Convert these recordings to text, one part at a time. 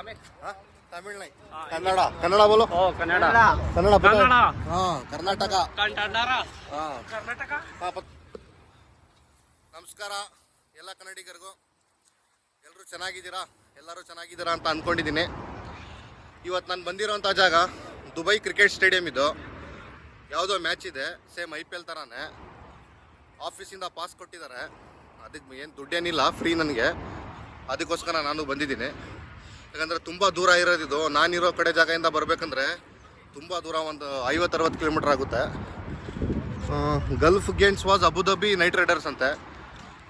हाँ, तमिल नहीं कन्नड़ा कन्नड़ा बोलो कन्नड़ कन्नड़ा कन्नड़ हाँ कर्नाटಕ ಕರ್ನಾಟಕ ನಮಸ್ಕಾರ ಎಲ್ಲ ಕನ್ನಡಿಗರಿಗೂ ಎಲ್ಲರೂ ಚೆನ್ನಾಗಿದ್ದೀರಾ ಅಂತ ಅಂದ್ಕೊಂಡಿದ್ದೀನಿ. ಇವತ್ತು ನಾನು ಬಂದಿರೋಂಥ ಜಾಗ ದುಬೈ ಕ್ರಿಕೆಟ್ ಸ್ಟೇಡಿಯಂ. ಇದು ಯಾವುದೋ ಮ್ಯಾಚ್ ಇದೆ, ಸೇಮ್ IPL ಥರನೇ. ಆಫೀಸಿಂದ ಪಾಸ್ ಕೊಟ್ಟಿದ್ದಾರೆ, ಅದಕ್ಕೆ ಏನು ದುಡ್ಡೇನಿಲ್ಲ, ಫ್ರೀ ನನಗೆ. ಅದಕ್ಕೋಸ್ಕರ ನಾನು ಬಂದಿದ್ದೀನಿ. ಯಾಕಂದರೆ ತುಂಬ ದೂರ ಇರೋದಿದು. ನಾನಿರೋ ಕಡೆ ಜಾಗದಿಂದ ಬರಬೇಕಂದ್ರೆ ತುಂಬ ದೂರ, ಒಂದು 50-60 ಕಿಲೋಮೀಟ್ರ್ ಆಗುತ್ತೆ. Gulf games was Abu Dhabi night Riders ಅಂತೆ.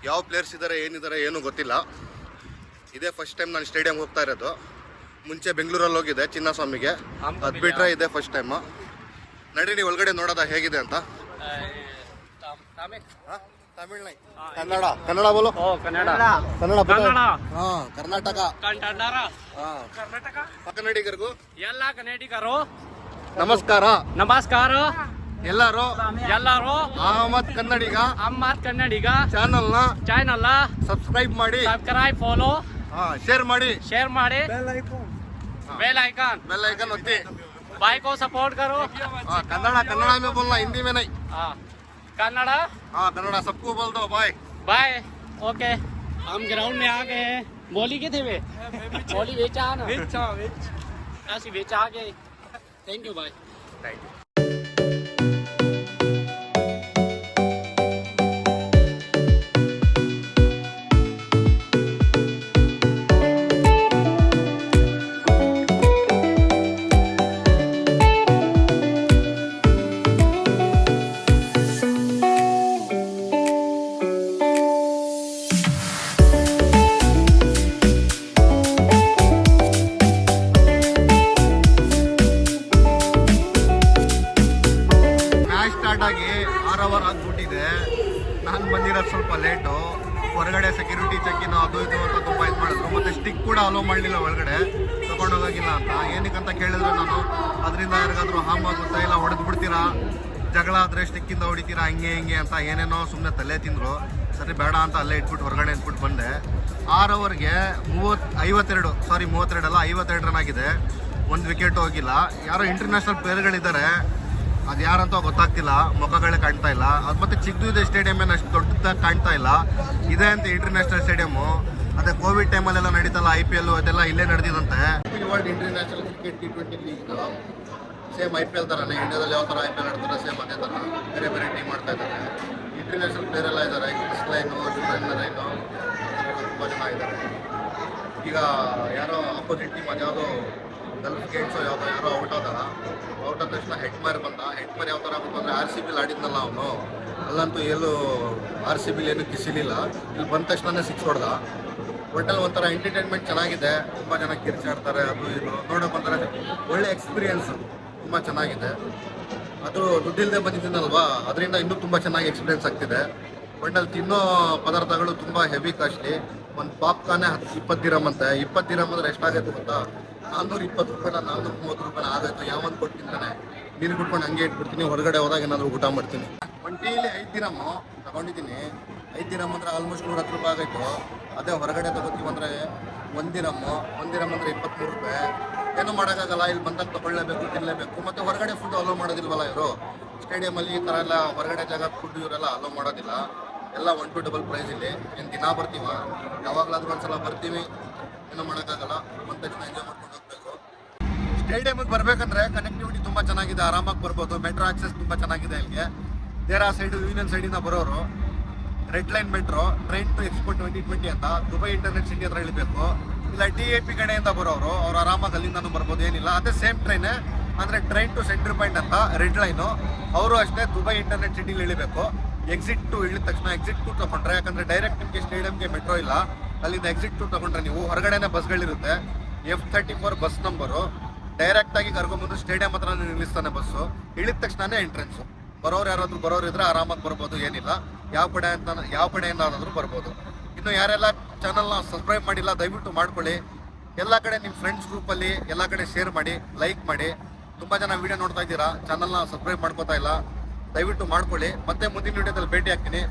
ಯಾವ ಪ್ಲೇಯರ್ಸ್ ಇದ್ದಾರೆ ಏನಿದ್ದಾರೆ ಏನೂ ಗೊತ್ತಿಲ್ಲ. ಇದೇ ಫಸ್ಟ್ ಟೈಮ್ ನಾನು ಸ್ಟೇಡಿಯಂಗೆ ಹೋಗ್ತಾ ಇರೋದು. ಮುಂಚೆ ಬೆಂಗಳೂರಲ್ಲಿ ಹೋಗಿದೆ ಚಿನ್ನಸ್ವಾಮಿಗೆ, ಅದು ಬಿಟ್ಟರೆ ಇದೇ ಫಸ್ಟ್ ಟೈಮು. ನಡೀರಿ ಒಳಗಡೆ ನೋಡೋದ ಹೇಗಿದೆ ಅಂತ. ತಮಿಳ್ ನೈ ಕನ್ನಡ ಕನ್ನಡ ಬೋಲೋ ಕನ್ನಡ ಕನ್ನಡ ಹಾಂ ಕರ್ನಾಟಕ ಕನ್ನಡಿಗರಿಗೂ ಎಲ್ಲ ಕನ್ನಡಿಗರು ನಮಸ್ಕಾರ. ಎಲ್ಲರೂ ಅಹಮದ್ ಕನ್ನಡಿಗ ಚಾನಲ್ನ ಸಬ್ಸ್ಕ್ರೈಬ್ ಮಾಡಿ, ಫಾಲೋ, ಶೇರ್ ಮಾಡಿ, बेल आइकन ಒತ್ತಿ. भाई को सपोर्ट करो. कन्नड़ा में बोलना, हिंदी में नहीं. कन्नड़ा कन्नड़ा सबको बोल दो. बाय. ओके, हम ग्राउंड में आ गए हैं. बोली के थे वे बोली बेचा ना ऐसी बेचा आ गए. थैंक यू भाई. ಆಗಿ 6 ಅವರ್ ಆಗ್ಬಿಟ್ಟಿದೆ. ನಾನು ಬಂದಿರೋದು ಸ್ವಲ್ಪ ಲೇಟು. ಹೊರಗಡೆ ಸೆಕ್ಯೂರಿಟಿ ಚೆಕ್ಕಿನ ಅದು ಇದು ಅಂತ ತುಂಬ ಇದು ಮಾಡಿದ್ರು. ಮತ್ತು ಸ್ಟಿಕ್ ಕೂಡ ಅಲೋ ಮಾಡಲಿಲ್ಲ, ಒಳಗಡೆ ತೊಗೊಂಡೋಗಿಲ್ಲ ಅಂತ. ಏನಕ್ಕಂತ ಕೇಳಿದ್ರೆ ನಾನು, ಅದರಿಂದ ಯಾರಿಗಾದ್ರೂ ಹಾಮ್ ಆಗುತ್ತೆ, ಇಲ್ಲ ಹೊಡೆದು ಬಿಡ್ತೀರಾ, ಜಗಳ ಆದರೆ ಸ್ಟಿಕ್ಕಿಂದ ಹೊಡಿತೀರಾ, ಹಿಂಗೆ ಅಂತ ಏನೇನೋ ಸುಮ್ಮನೆ ತಲೆ ತಿಂದರು. ಸರಿ ಬೇಡ ಅಂತ ಅಲ್ಲೇ ಇಟ್ಬಿಟ್ಟು ಹೊರಗಡೆ ಇಟ್ಬಿಟ್ಟು ಬಂದೆ. 6 ಓವರ್ಗೆ 52 ರನ್ ಆಗಿದೆ. 1 ವಿಕೆಟ್ ಹೋಗಿಲ್ಲ. ಯಾರೋ ಇಂಟರ್ನ್ಯಾಷನಲ್ ಪ್ಲೇಯರ್ಗಳಿದ್ದಾರೆ, ಅದು ಯಾರಂತ ಗೊತ್ತಾಗ್ತಿಲ್ಲ, ಮುಖಗಳೇ ಕಾಣ್ತಾ ಇಲ್ಲ. ಅದು ಮತ್ತೆ ಚಿಕ್ಕದು ಇದೆ ಸ್ಟೇಡಿಯಂ, ಏನು ಅಷ್ಟು ದೊಡ್ಡದಾಗಿ ಕಾಣ್ತಾ ಇಲ್ಲ. ಇದೆ ಅಂತ ಇಂಟರ್ನ್ಯಾಷನಲ್ ಸ್ಟೇಡಿಯಮ್ಮು. ಅದೇ ಕೋವಿಡ್ ಟೈಮಲ್ಲೆಲ್ಲ ನಡೀತಲ್ಲ IPL, ಅದೆಲ್ಲ ಇಲ್ಲೇ ನಡೆದಿದಂತೆ. World international cricket T20 league same IPL ಥರನೇ. ಇಂಡಿಯಾದಲ್ಲಿ ಯಾವ ಥರ IPL ಆಡ್ತಾರೆ ಸೇಮ್ ಅದೇ ಥರ. ಬೇರೆ ಬೇರೆ ಟೀಮ್ ಮಾಡ್ತಾ ಇದ್ದಾರೆ. ಇಂಟರ್ನ್ಯಾಷನಲ್ ಪ್ಲೇಯರ್ ಎಲ್ಲ ಇದ್ದಾರೆ. ಕ್ರಿಸ್ ಲೈನು, ಲೈನು, ತುಂಬ ಜನ ಇದ್ದಾರೆ. ಈಗ ಯಾರೋ ಆಪೋಸಿಟ್ ಟೀಮ್ ಅದ್ಯಾವುದೋ ಗಲ್ಫ್ ಗೇಮ್ಸು ಯಾರೋ ಔಟ್ ಆದ ತಕ್ಷಣ ಹೆಡ್ಮರ್ ಬಂದ. ಹೆಡ್ಮರ್ ಯಾವ ಥರ ಆಗ್ಬೇಕು ಅಂದರೆ RCB ಆಡಿದ್ನಲ್ಲ ಅವನು, ಅಲ್ಲಂತೂ ಎಲ್ಲೂ RCB ಏನು ಕಿಸಿಲಿಲ್ಲ. ಇಲ್ಲಿ ಬಂದ ತಕ್ಷಣ 6 ಹೊಡೆದ. ಒಟ್ಟಲ್ಲಿ ಒಂಥರ ಎಂಟರ್ಟೈನ್ಮೆಂಟ್ ಚೆನ್ನಾಗಿದೆ. ತುಂಬ ಜನ ಕಿರ್ಚಾಡ್ತಾರೆ, ಅದು ಇದು ನೋಡೋಕೆ ಬಂದರೆ ಒಳ್ಳೆ ಎಕ್ಸ್ಪೀರಿಯೆನ್ಸು, ತುಂಬ ಚೆನ್ನಾಗಿದೆ. ಅದು ದುಡ್ಡಿಲ್ಲದೆ ಬಂದಿದ್ದೀನಲ್ವಾ, ಅದರಿಂದ ಇನ್ನೂ ತುಂಬ ಚೆನ್ನಾಗಿ ಎಕ್ಸ್ಪೀರಿಯೆನ್ಸ್ ಆಗ್ತಿದೆ. ಒಟ್ಟಲ್ಲಿ ತಿನ್ನೋ ಪದಾರ್ಥಗಳು ತುಂಬ ಹೆವಿ ಕಾಸ್ಟ್ಲಿ. ಒಂದು ಪಾಪ್ಕಾರ್ನೇ 20 ದಿರಮ್ ಅಂತೆ. 20 ದಿರಮ್ ಅಂದರೆ ಎಷ್ಟಾಗೈತೆ ಗೊತ್ತಾ? 420 ರೂಪಾಯಿನ 430 ರೂಪಾಯಿನ ಆಗುತ್ತೆ. ಯಾವೊಂದು ಕೊಟ್ಟು ತಿಂತಾನೆ, ನೀರು ಕುಟ್ಕೊಂಡು ಹಂಗೆ ಇಟ್ಬಿಡ್ತೀನಿ. ಹೊರಗಡೆ ಹೋದಾಗ ಏನಾದರೂ ಊಟ ಮಾಡ್ತೀನಿ. ಒಂದು ಟೀಲಿ 5 ದಿರಮ್ ತಗೊಂಡಿದ್ದೀನಿ. 5 ದಿರಮ್ ಅಂದರೆ ಆಲ್ಮೋಸ್ಟ್ 110 ರೂಪಾಯಿ ಆಗೈತು. ಅದೇ ಹೊರಗಡೆ ತಗೋತೀವಿ ಅಂದರೆ 1 ದಿರಮ್ ಅಂದರೆ 23 ರೂಪಾಯಿ. ಏನೂ ಮಾಡೋಕ್ಕಾಗಲ್ಲ. ಇಲ್ಲಿ ಬಂದಾಗ ತೊಗೊಳ್ಳೇಬೇಕು, ತಿನ್ನಲೇಬೇಕು. ಮತ್ತು ಹೊರಗಡೆ ಫುಡ್ ಅಲೋ ಮಾಡೋದಿಲ್ವಲ್ಲ ಇವರು. ಸ್ಟೇಡಿಯಮಲ್ಲಿ ಈ ಥರ ಎಲ್ಲ ಹೊರಗಡೆ ಜಾಗ ಫುಡ್ ಇವರೆಲ್ಲ ಅಲೋ ಮಾಡೋದಿಲ್ಲ. ಎಲ್ಲ 1 to ಡಬಲ್ ಪ್ರೈಸ್ ಇಲ್ಲಿ. ಏನು ದಿನ ಬರ್ತೀವ, ಯಾವಾಗಲಾದ್ರೂ ಒಂದ್ಸಲ ಬರ್ತೀವಿ, ಏನೂ ಮಾಡೋಕ್ಕಾಗಲ್ಲ. ಬಂದ ತಕ್ಷಣ ಎಂಜಾಯ್ ಮಾಡ್ಕೊಂಡು ಹೋಗಬೇಕು. ಸ್ಟೇಡಿಯಮ್ಗೆ ಬರಬೇಕಂದ್ರೆ ಕನೆಕ್ಟಿವಿಟಿ ತುಂಬ ಚೆನ್ನಾಗಿದೆ, ಆರಾಮಾಗಿ ಬರ್ಬೋದು. ಮೆಟ್ರೋ ಆಕ್ಸೆಸ್ ತುಂಬ ಚೆನ್ನಾಗಿದೆ ಇಲ್ಲಿಗೆ. ದೇರಾ ಸೈಡು, ಯೂನಿಯನ್ ಸೈಡಿಂದ ಬರೋರು red line metro, train to expo 2020 ಅಂತ ದುಬೈ ಇಂಟರ್ನೆಟ್ ಸಿಟಿ ಹತ್ರ ಇಳಿಬೇಕು. ಇಲ್ಲ TAP ಕಡೆಯಿಂದ ಬರೋರು ಅವ್ರು ಆರಾಮಾಗಿ ಅಲ್ಲಿಂದನೂ ಬರ್ಬೋದು, ಏನಿಲ್ಲ. ಅದೇ ಸೇಮ್ ಟ್ರೈನೇ, ಅಂದರೆ ಟ್ರೈನ್ ಟು ಸೆಂಟ್ರ್ ಪಾಯಿಂಟ್ ಅಂತ ರೆಡ್ ಲೈನು. ಅವರು ಅಷ್ಟೇ ದುಬೈ ಇಂಟರ್ನೆಟ್ ಸಿಟಿಲಿ ಇಳಿಬೇಕು. ಎಕ್ಸಿಟ್ 2 ಇಳಿದ ತಕ್ಷಣ ಎಕ್ಸಿಟ್ 2 ತೊಗೊಂಡ್ರೆ, ಯಾಕಂದರೆ ಡೈರೆಕ್ಟ್ ನಿಮಗೆ ಸ್ಟೇಡಿಯಮ್ಗೆ ಮೆಟ್ರೋ ಇಲ್ಲ, ಅಲ್ಲಿಂದ ಎಕ್ಸಿಟ್ 2 ತೊಗೊಂಡ್ರೆ ನೀವು ಹೊರಗಡೆನೇ ಬಸ್ಗಳಿರುತ್ತೆ. F34 bus number. ಡೈರೆಕ್ಟಾಗಿ ಕರ್ಕೊಂಬಂದು ಸ್ಟೇಡಿಯಂ ಹತ್ರ ನಿಲ್ಲಿಸ್ತಾನೆ ಬಸ್ಸು. ಇಳಿದ ತಕ್ಷಣನೇ ಎಂಟ್ರೆನ್ಸು. ಯಾರಾದರೂ ಬರೋರಿದ್ರೆ ಆರಾಮಾಗಿ ಬರ್ಬೋದು, ಏನಿಲ್ಲ. ಯಾವ ಕಡೆಯಿಂದಾದರೂ ಬರ್ಬೋದು. ಇನ್ನು ಯಾರೆಲ್ಲ ಚಾನಲ್ನ ಸಬ್ಸ್ಕ್ರೈಬ್ ಮಾಡಿಲ್ಲ ದಯವಿಟ್ಟು ಮಾಡ್ಕೊಳ್ಳಿ. ಎಲ್ಲ ಕಡೆ ನಿಮ್ಮ ಫ್ರೆಂಡ್ಸ್ ಗ್ರೂಪಲ್ಲಿ ಎಲ್ಲ ಕಡೆ ಶೇರ್ ಮಾಡಿ, ಲೈಕ್ ಮಾಡಿ. ತುಂಬ ಜನ ವೀಡಿಯೋ ನೋಡ್ತಾ ಇದ್ದೀರಾ, ಚಾನಲ್ನ ಸಬ್ಸ್ಕ್ರೈಬ್ ಮಾಡ್ಕೋತಾ ಇಲ್ಲ, ದಯವಿಟ್ಟು ಮಾಡ್ಕೊಳ್ಳಿ. ಮತ್ತೆ ಮುಂದಿನ ವೀಡಿಯೋದಲ್ಲಿ ಭೇಟಿ ಆಗ್ತೀನಿ.